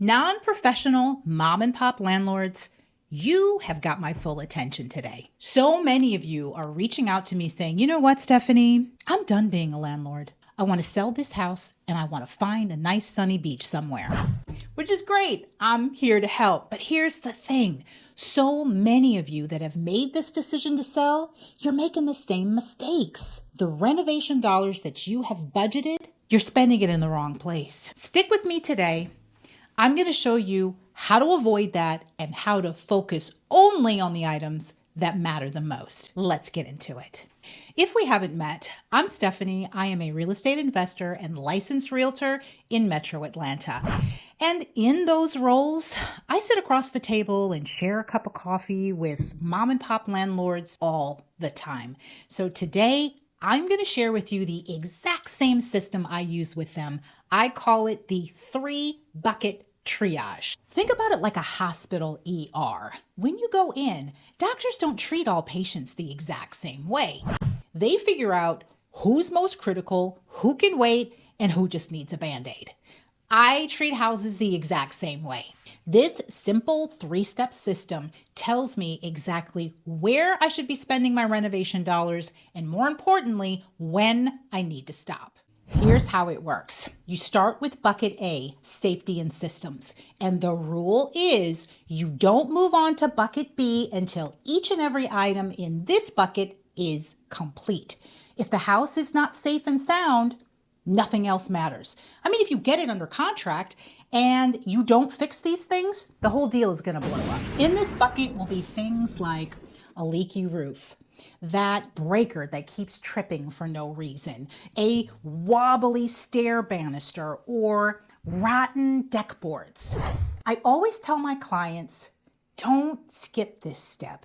Non-professional mom and pop landlords, you have got my full attention today. So many of you are reaching out to me saying, you know what, Stephanie, I'm done being a landlord. I want to sell this house and I want to find a nice sunny beach somewhere, which is great. I'm here to help. But here's the thing. So many of you that have made this decision to sell, you're making the same mistakes. The renovation dollars that you have budgeted, you're spending it in the wrong place. Stick with me today. I'm going to show you how to avoid that and how to focus only on the items that matter the most. Let's get into it. If we haven't met, I'm Stephanie. I am a real estate investor and licensed realtor in Metro Atlanta. And in those roles, I sit across the table and share a cup of coffee with mom and pop landlords all the time. So today, I'm going to share with you the exact same system I use with them. I call it the 3-bucket triage. Think about it like a hospital ER. When you go in, doctors don't treat all patients the exact same way. They figure out who's most critical, who can wait, and who just needs a Band-Aid. I treat houses the exact same way. This simple 3-step system tells me exactly where I should be spending my renovation dollars and, more importantly, when I need to stop. Here's how it works. You start with bucket A, safety and systems. And the rule is you don't move on to bucket B until each and every item in this bucket is complete. If the house is not safe and sound, nothing else matters. I mean, if you get it under contract and you don't fix these things, the whole deal is going to blow up. In this bucket will be things like a leaky roof, that breaker that keeps tripping for no reason, a wobbly stair banister, or rotten deck boards. I always tell my clients, don't skip this step.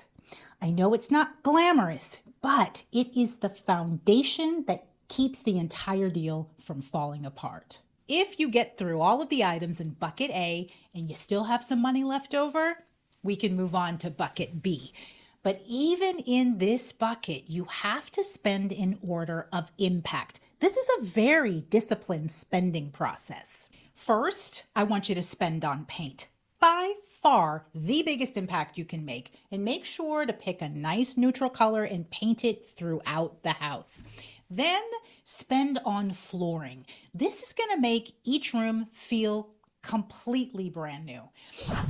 I know it's not glamorous, but it is the foundation that keeps the entire deal from falling apart. If you get through all of the items in bucket A and you still have some money left over, we can move on to bucket B. But even in this bucket, you have to spend in order of impact. This is a very disciplined spending process. First, I want you to spend on paint. By far the biggest impact you can make, and make sure to pick a nice neutral color and paint it throughout the house. Then spend on flooring. This is going to make each room feel completely brand new.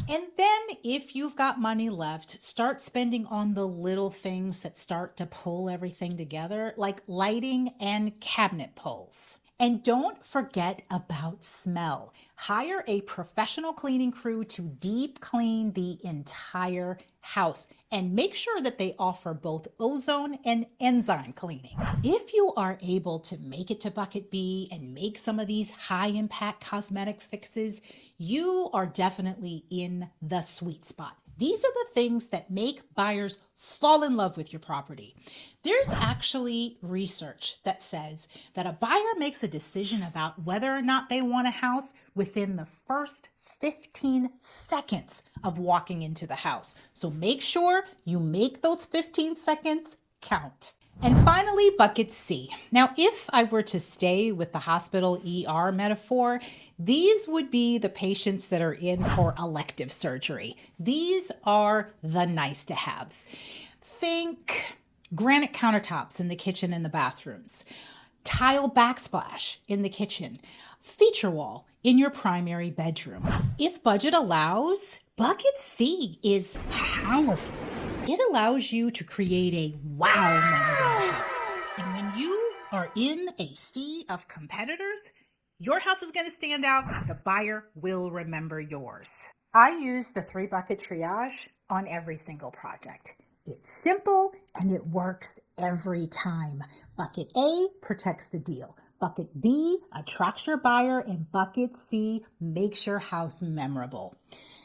And then if you've got money left, start spending on the little things that start to pull everything together, like lighting and cabinet pulls. And don't forget about smell. Hire a professional cleaning crew to deep clean the entire house and make sure that they offer both ozone and enzyme cleaning. If you are able to make it to bucket B and make some of these high impact cosmetic fixes, you are definitely in the sweet spot. These are the things that make buyers fall in love with your property. There's actually research that says that a buyer makes a decision about whether or not they want a house within the first 15 seconds of walking into the house. So make sure you make those 15 seconds count. And finally, bucket C. Now, if I were to stay with the hospital ER metaphor, these would be the patients that are in for elective surgery. These are the nice to haves. Think granite countertops in the kitchen and the bathrooms, tile backsplash in the kitchen, feature wall in your primary bedroom. If budget allows, bucket C is powerful. It allows you to create a wow moment in the house. And when you are in a sea of competitors, your house is going to stand out. The buyer will remember yours. I use the 3-bucket triage on every single project. It's simple and it works every time. Bucket A protects the deal. Bucket B attracts your buyer, and bucket C makes your house memorable.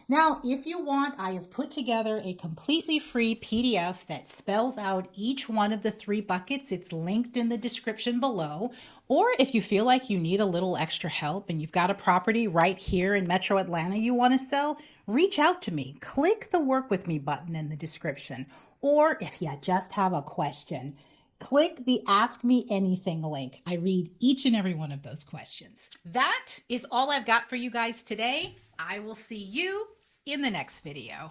Now, if you want, I have put together a completely free PDF that spells out each one of the 3 buckets. It's linked in the description below. Or if you feel like you need a little extra help and you've got a property right here in Metro Atlanta you want to sell, reach out to me. Click the Work With Me button in the description. Or if you just have a question, click the Ask Me Anything link. I read each and every one of those questions. That is all I've got for you guys today. I will see you in the next video.